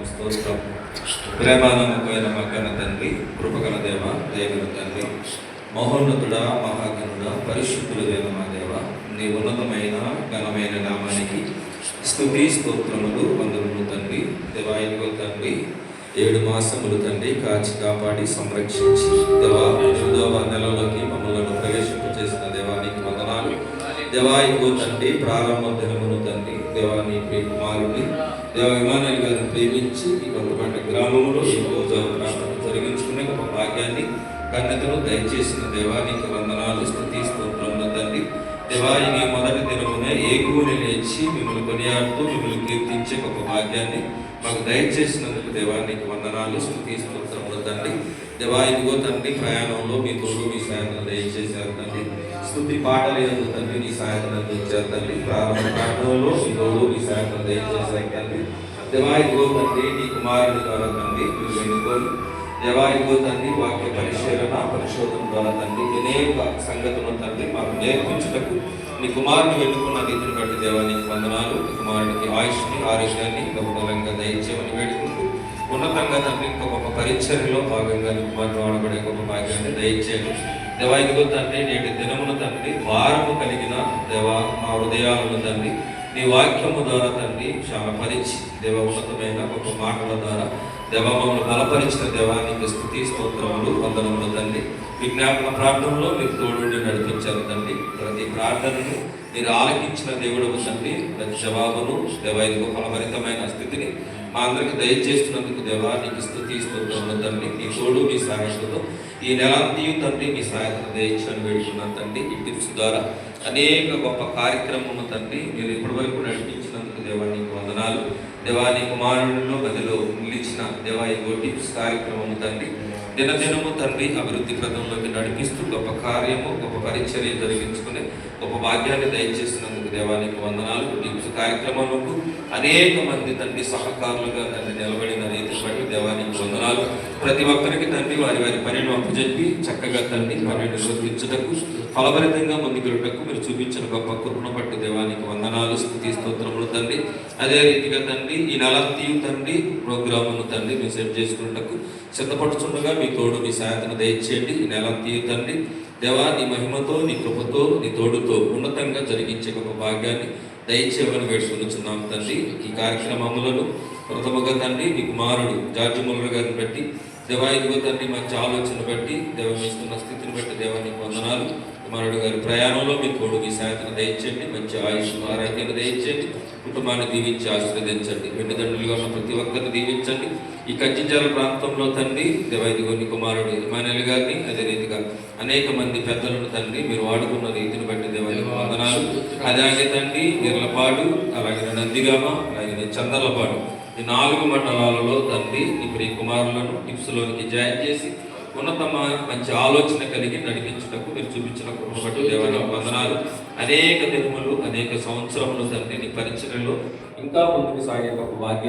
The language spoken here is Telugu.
స్తోత్రం. ప్రేమానమ్మకమైన మగ్గన తండ్రి, కృపగల దేవ, దయగల తండ్రి, మహోన్నతుడా, మహాగణుడా, పరిశుద్ధుడైన మా దేవ, నీ ఉన్నతమైన ఘనమైన నామానికి స్తుతి స్తోత్రములు వందనములు తండ్రి. దేవాయిగో తండ్రి, 7 మాసములు తండ్రి కాచి కాపాడి సంరక్షించి దేవా 8వ నెలలోకి మమ్మల్ని ప్రవేశింపచేసిన దేవానికి వందనాలు. దేవాయిగో తండ్రి, ప్రారంభ దినమును తండ్రి దేవాని కుమారుని దేవ ఇమానుయేలు గారిని ప్రేమించి ఈ కొత్తపేట గ్రామంలో ఈ రోజు ప్రార్థన జరిగించుకునే ఒక భాగ్యాన్ని కన్యతను దయచేసిన దేవానికి వందనాలు, స్తుతి స్తోత్రములు తండ్రి. దేవా ఈ మొదటి దినమునే ఏగుని లేచి మిమ్మల్ని కొనియాడుతూ మిమ్మల్ని కీర్తించే ఒక భాగ్యాన్ని మాకు దయచేసినందుకు దేవానికి వందనాలు, స్తుతి స్తోత్రములు తండ్రి. దేవా ఇదిగో తండ్రి, ప్రయాణంలో మీ తోడు మీ సాయంత్రం దయచేశారు తండ్రి. స్తుతి పాటలు ఎందు తండ్రి నీ సాయంత్రం అందించారు తండ్రి. ప్రారంభ ప్రార్థనలో మీ తోడు మీ సాయంత్రం దయచేశారు తండ్రి. దేవా ఇదిగో తండ్రి, నీ కుమారుడి ద్వారా తండ్రి మీరు ఎన్నుకోని దేవా ఇదిగో తండ్రి, వాక్య పరిశీలన పరిశోధన ద్వారా తండ్రి అనేక సంగతులను తండ్రి మాకు నేర్పించుటకు నీ కుమారుని వెతుకున్న రీతిని బట్టి దేవా నీకు వందనాలు. నీ కుమారుడికి ఆయుష్ని ఆరోగ్యాన్ని బహుబలంగా దయచేయమని వేడుకుంటూ ఉన్నతంగా తండ్రి ఇంకా గొప్ప పరిచర్యలో భాగంగా నీ కుమారుడు వాడబడే గొప్ప భాగ్యాన్ని దయచేయండి. దేవా ఇదిగో తండ్రి, నేటి దినమున తండ్రి భారము కలిగిన దేవా మా హృదయాలను తండ్రి నీ వాక్యము ద్వారా తండ్రి క్షామపరిచి దేవ ఉన్నతమైన గొప్ప మాటల ద్వారా దేవ మమ్మల్ని బలపరిచిన దేవానికి స్తుతి స్తోత్రములు వందనములు తండ్రి. విజ్ఞాపన ప్రార్థనలో మీరు తోడుండి నడిపించారు తండ్రి. ప్రతి ప్రార్థనను మీరు ఆలకించిన దేవుడు తండ్రి, ప్రతి జవాబును దేవ ఇదిగో ఫలభరితమైన స్థితిని మా అందరికి దయచేస్తున్నందుకు దేవా నీకు స్తుతి స్తోత్రములు తండ్రి. నీ తోడు మీ సహాయంతో ఈ నెలంతయు తండ్రి మీ సహాయతను దయచేయని వేడుకున్నాను తండ్రి. ఈ టిప్స్ ద్వారా అనేక గొప్ప కార్యక్రమము తండ్రి మీరు ఇప్పటి వరకు నడిపించినందుకు దేవా నీకు వందనాలు. దేవా నీ కుమారుడిలో గదిలో నిలిచిన దేవా ఈ టిప్స్ కార్యక్రమము తండ్రి దినదినము తండ్రి అభివృద్ధి పథంలోకి నడిపిస్తూ గొప్ప కార్యము గొప్ప పరిచర్య జరిగించుకునే గొప్ప భాగ్యాన్ని దయచేసినందుకు దేవానికి వందనాలు. టిప్స్ కార్యక్రమాలకు అనేక మంది తండ్రి సహకారులుగా తండ్రి నిలబడిన రీతిని బట్టి దేవానికి వందనాలు. ప్రతి ఒక్కరికి తండ్రి వారి వారి పనిని అప్పచెప్పి చక్కగా తండ్రి పనిని నిర్వర్తించుటకు ఫలభరితంగా ముందుకెళ్ళటకు మీరు చూపించిన గొప్ప కృపను బట్టి దేవానికి వందనాలు, స్తుతి స్తోత్రములు తండ్రి. అదే రీతిగా తండ్రి ఈ నెలంతయు తండ్రి ప్రోగ్రామును తండ్రి మీరు సెట్ చేసుకున్నటకు సిద్ధపడుతుండగా మీ తోడు మీ సహాయతను దయచేయండి. ఈ నెలంతయు తండ్రి దేవా నీ మహిమతో నీ కృపతో నీ తోడుతో ఉన్నతంగా జరిగించే ఒక భాగ్యాన్ని దయచేయమని వేడుకొనిచున్నాం తండ్రి. ఈ కార్యక్రమములను ప్రథమగా తండ్రి నీ కుమారుడు జార్జి ముల్లర్ గారిని బట్టి దేవా ఇదిగో తండ్రి మంచి ఆలోచన బట్టి దేవ ఇస్తున్న స్థితిని బట్టి దేవా నీకు వందనాలు. కుమారుడు గారి ప్రయాణంలో మీ తోడు మీ సహాయతను దయచేయండి. మంచి ఆయుష్ ఆరోగ్యాన్ని దయచేయండి. కుటుంబాన్ని దీవించి ఆశీర్వదించండి. వెండిదండ్రులుగా ఉన్న ప్రతి ఒక్కరిని దీవించండి. ఈ కచ్చిచాల ప్రాంతంలో తండ్రి దేవా ఇదిగో నీ కుమారుడు ఇమానుయేలు గారిని అదే రీతిగా అనేక మంది పెద్దలను తండ్రి మీరు వాడుకున్న రీతిని బట్టి దేవా నీకు వందనాలు. అలాగే తండ్రి ఇర్లపాడు, అలాగే నందిగామ, అలాగే చందర్లపాడు ఈ 4 మండలాలలో తండ్రి నీ ప్రియ కుమారులను టిప్స్లోనికి జాయిన్ చేసి ఉన్నతమైన మంచి ఆలోచన కలిగి నడిపించుటకు మీరు చూపించిన కృపను దేవానికి వందనాలు. అనేక దినములు అనేక సంవత్సరములు తండ్రి నీ పరిచర్యలో ఇంకా ముందుకు సాగే ఒక భాగ్యం